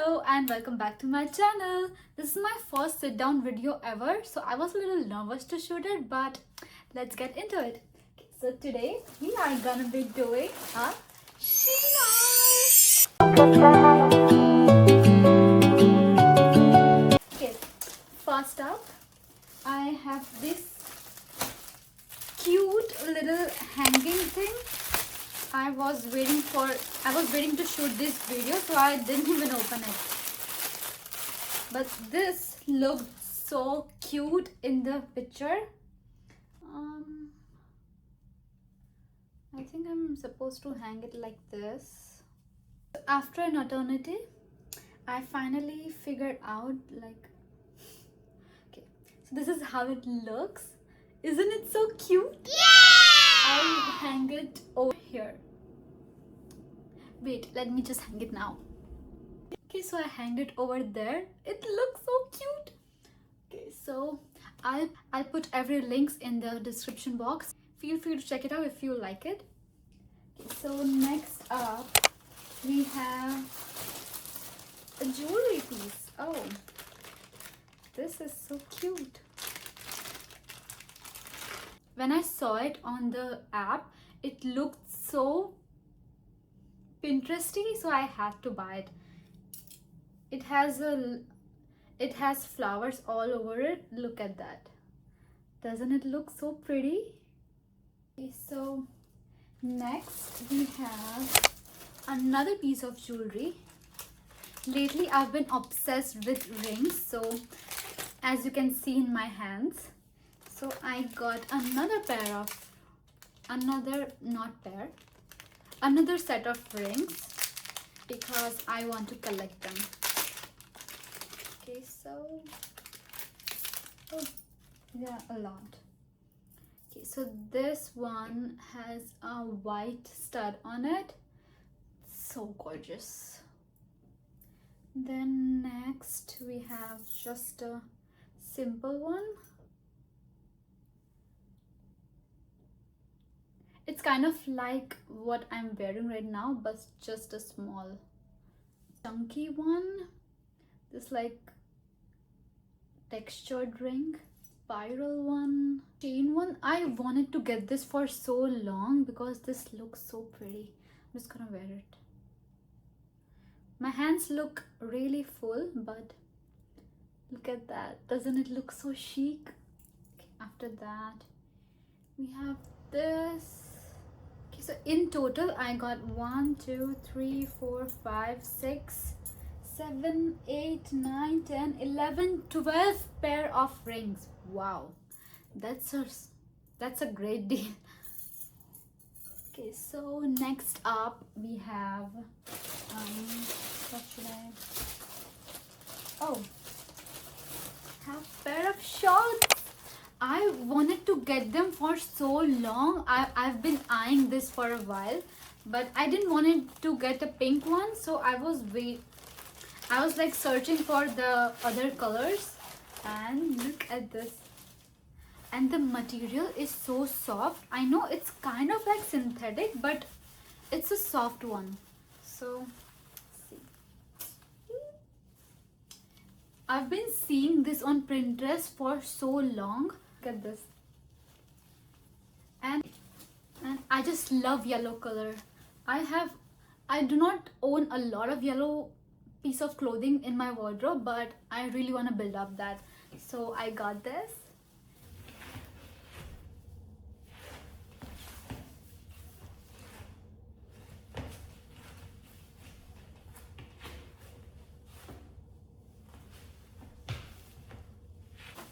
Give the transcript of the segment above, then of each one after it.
Hello and welcome back to my channel. This is my first sit down video ever, so I was a little nervous to shoot it, but let's get into it. Okay, so today we are gonna be doing a Sheena. Okay, first up I have this cute little hanging thing. I was waiting to shoot this video, so I didn't even open it. But this looked so cute in the picture. I think I'm supposed to hang it like this. After an eternity, I finally figured out okay, so this is how it looks. Isn't it so cute? Yeah! I'll hang it over here. Wait, let me just hang it now. Okay, so I hanged it over there. It looks so cute. Okay, so I'll put every links in the description box. Feel free to check it out if you like it. Okay, so next up we have a jewelry piece. Oh, this is so cute. When I saw it on the app, it looked so Pinteresty, so I had to buy it. It has flowers all over it. Look at that. Doesn't it look so pretty? Okay, so next we have another piece of jewelry. Lately I've been obsessed with rings, so as you can see in my hands, so I got another set of rings because I want to collect them. Okay, so yeah, a lot. Okay, so this one has a white stud on it. So gorgeous. Then next we have just a simple one. It's kind of like what I'm wearing right now, but just a small chunky one. This like textured ring, spiral one, chain one. I wanted to get this for so long because this looks so pretty. I'm just gonna wear it. My hands look really full, but look at that. Doesn't it look so chic? Okay, after that we have this. So in total I got 1 2 3 4 5 6 7 8 9 10 11 12 pair of rings. Wow, that's a great deal. Okay, so next up we have what should I have pair of shorts. I wanted to get them for so long. I've been eyeing this for a while, but I didn't want it to get a pink one, so I was like searching for the other colors, and look at this. And the material is so soft. I know it's kind of like synthetic, but it's a soft one. So see, I've been seeing this on Pinterest for so long. Look at this. And I just love yellow color. I do not own a lot of yellow piece of clothing in my wardrobe, but I really want to build up that, so I got this.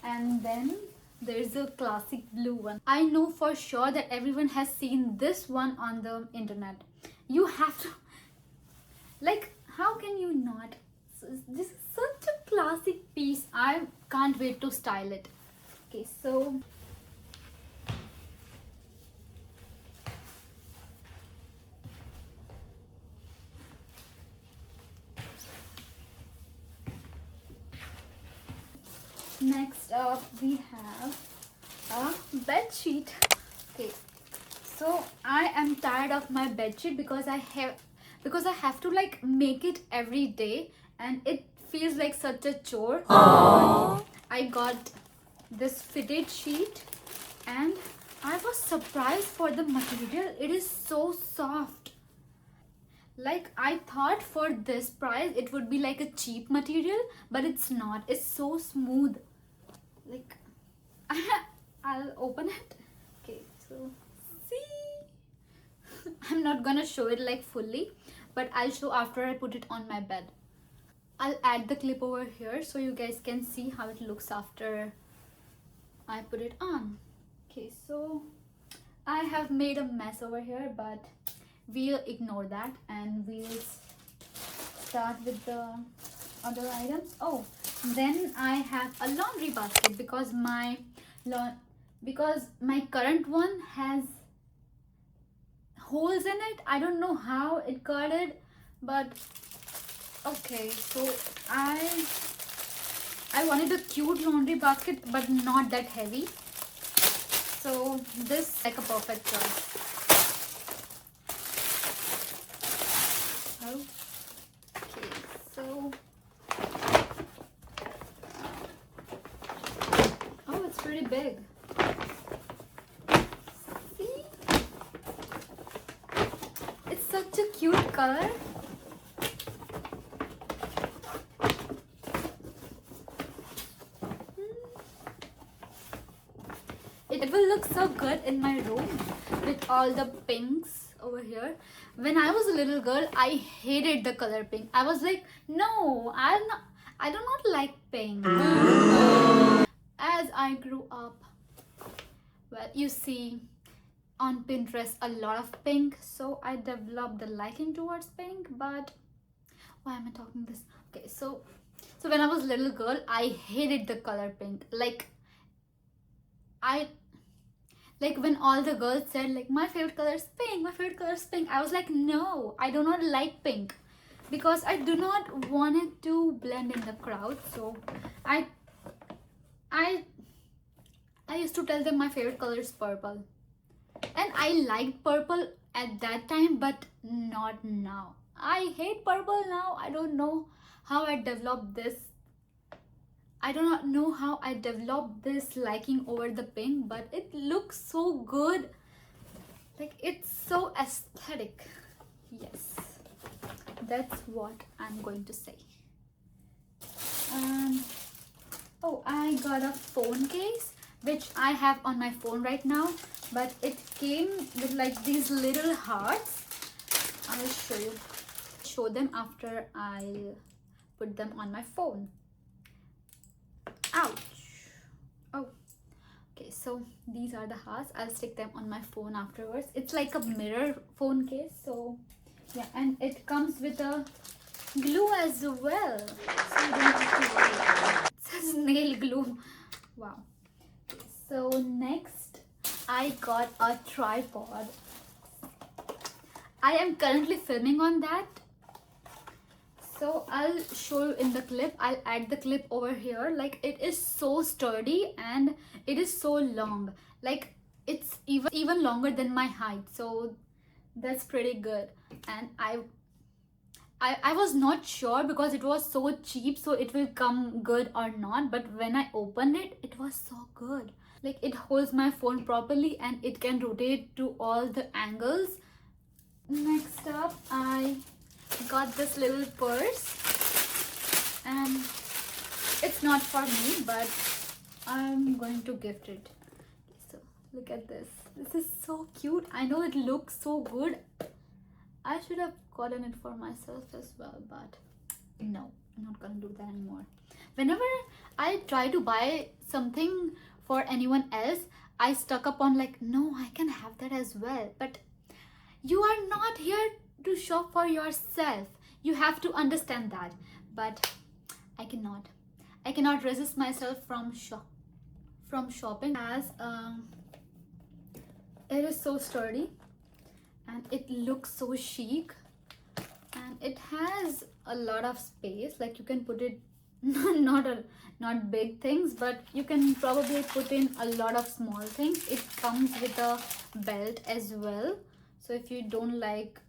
And then there's a classic blue one. I know for sure that everyone has seen this one on the internet. You have to, like, how can you not? This is such a classic piece. I can't wait to style it. Okay, so next up we have a bed sheet. Okay, so I am tired of my bed sheet because I have to like make it every day, and it feels like such a chore. I got this fitted sheet and I was surprised for the material. It is so soft. Like, I thought for this price it would be like a cheap material, but it's not. It's so smooth. Like, I'll open it. Okay, so see. I'm not gonna show it like fully, but I'll show after I put it on my bed. I'll add the clip over here so you guys can see how it looks after I put it on. Okay, so I have made a mess over here, but we'll ignore that and we'll start with the other items. Oh, then I have a laundry basket because my current one has holes in it. I don't know how it got it, but okay. So I wanted a cute laundry basket but not that heavy, so this is like a perfect choice. Okay, so oh, it's pretty big. See, it's such a cute color. It will look so good in my room with all the pinks over here. When I was a little girl, I hated the color pink. I was like, no, I do not like pink. As I grew up, well, you see on Pinterest a lot of pink, so I developed the liking towards pink. But why am I talking this? Okay, so when I was a little girl, I hated the color pink. Like when all the girls said like my favorite color is pink, my favorite color is pink, I was like, no, I do not like pink because I do not want it to blend in the crowd. So I used to tell them my favorite color is purple, and I liked purple at that time, but not now. I hate purple now. I don't know how I developed this. I do not know how I developed this liking over the pink, but it looks so good. Like, it's so aesthetic. Yes, that's what I'm going to say. Oh, I got a phone case which I have on my phone right now, but it came with like these little hearts. I'll show them after I'll put them on my phone. Ouch. Oh, okay, so these are the hearts. I'll stick them on my phone afterwards. It's like a mirror phone case, so yeah, and it comes with a glue as well, so you don't have to worry. It says nail glue. Wow. Okay, so next I got a tripod. I am currently filming on that, so I'll show you in the clip. I'll add the clip over here. Like, it is so sturdy and it is so long. Like, it's even longer than my height, so that's pretty good. And I was not sure because it was so cheap, so it will come good or not, but when I opened it, it was so good. Like, it holds my phone properly and it can rotate to all the angles. Next up, I got this little purse, and it's not for me, but I'm going to gift it. So look at this. This is so cute. I know it looks so good. I should have gotten it for myself as well, but no, I'm not gonna do that anymore. Whenever I try to buy something for anyone else, I stuck up on like, no, I can have that as well. But you are not here to shop for yourself. You have to understand that. But I cannot resist myself from shopping. It is so sturdy and it looks so chic, and it has a lot of space. Like, you can put it not big things, but you can probably put in a lot of small things. It comes with a belt as well, so if you don't like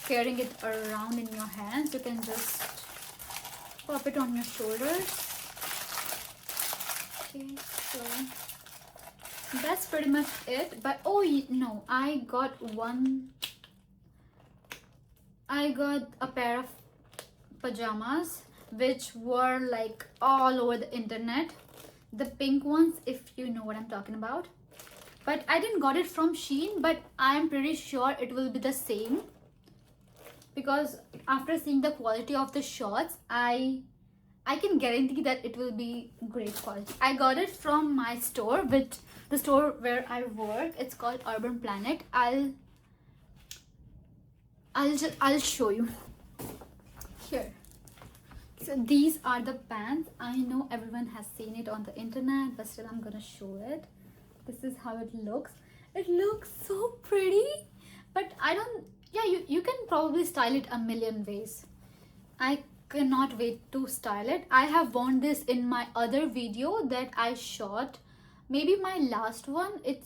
carrying it around in your hands, you can just pop it on your shoulders. Okay, so that's pretty much it. But oh no, I got a pair of pajamas which were like all over the internet, the pink ones, if you know what I'm talking about. But I didn't got it from Shein, but I'm pretty sure it will be the same, because after seeing the quality of the shorts, I can guarantee that it will be great quality. I got it from my store, the store where I work. It's called Urban Planet. I'll show you here. So these are the pants. I know everyone has seen it on the internet, but still I'm gonna show it. This is how it looks. It looks so pretty, but you can probably style it a million ways. I cannot wait to style it. I have worn this in my other video that I shot, maybe my last one. It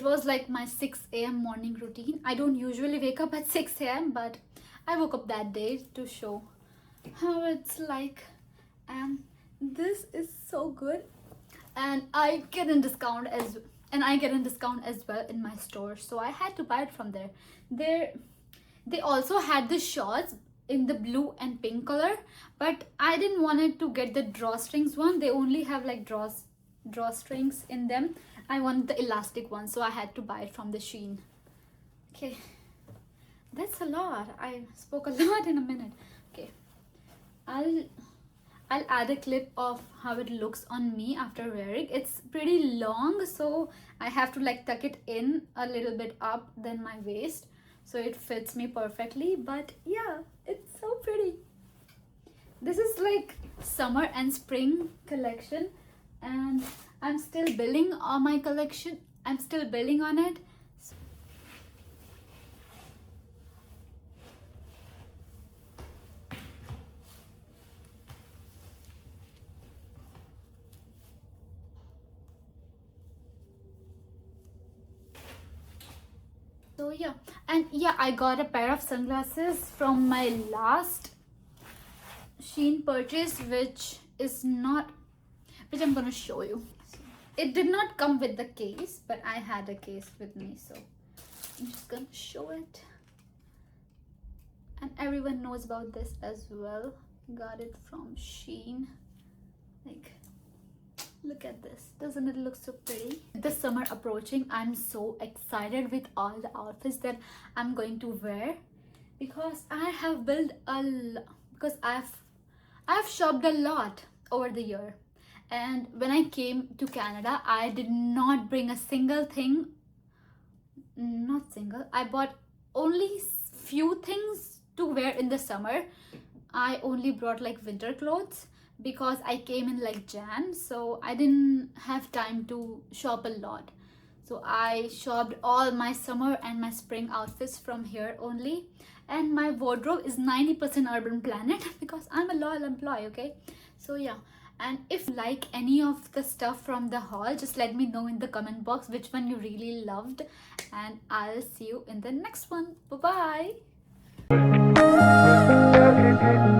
was like my 6 a.m. morning routine. I don't usually wake up at 6 a.m., but I woke up that day to show how it's like. And this is so good, and I get a discount as well in my store, so I had to buy it from there. They also had the shorts in the blue and pink color, but I didn't want it to get the drawstrings one. They only have like drawstrings in them. I want the elastic one, so I had to buy it from the Shein. Okay, that's a lot. I spoke a lot in a minute. Okay, I'll add a clip of how it looks on me after wearing. It's pretty long, so I have to like tuck it in a little bit up than my waist, so it fits me perfectly. But yeah, it's so pretty. This is like summer and spring collection, and I'm still building on my collection. I'm still building on it. So yeah, and yeah, I got a pair of sunglasses from my last Shein purchase, which I'm gonna show you. It did not come with the case, but I had a case with me, so I'm just gonna show it. And everyone knows about this as well. Got it from Shein. Like, look at this. Doesn't it look so pretty? With the summer approaching, I'm so excited with all the outfits that I'm going to wear, because I have built a lot, because I've shopped a lot over the year. And when I came to Canada, I did not bring a single thing. Not single. I bought only few things to wear in the summer. I only brought like winter clothes, because I came in like Jan, so I didn't have time to shop a lot. So I shopped all my summer and my spring outfits from here only. And my wardrobe is 90% Urban Planet, because I'm a loyal employee, okay? So yeah, and if you like any of the stuff from the haul, just let me know in the comment box which one you really loved, and I'll see you in the next one. Bye bye.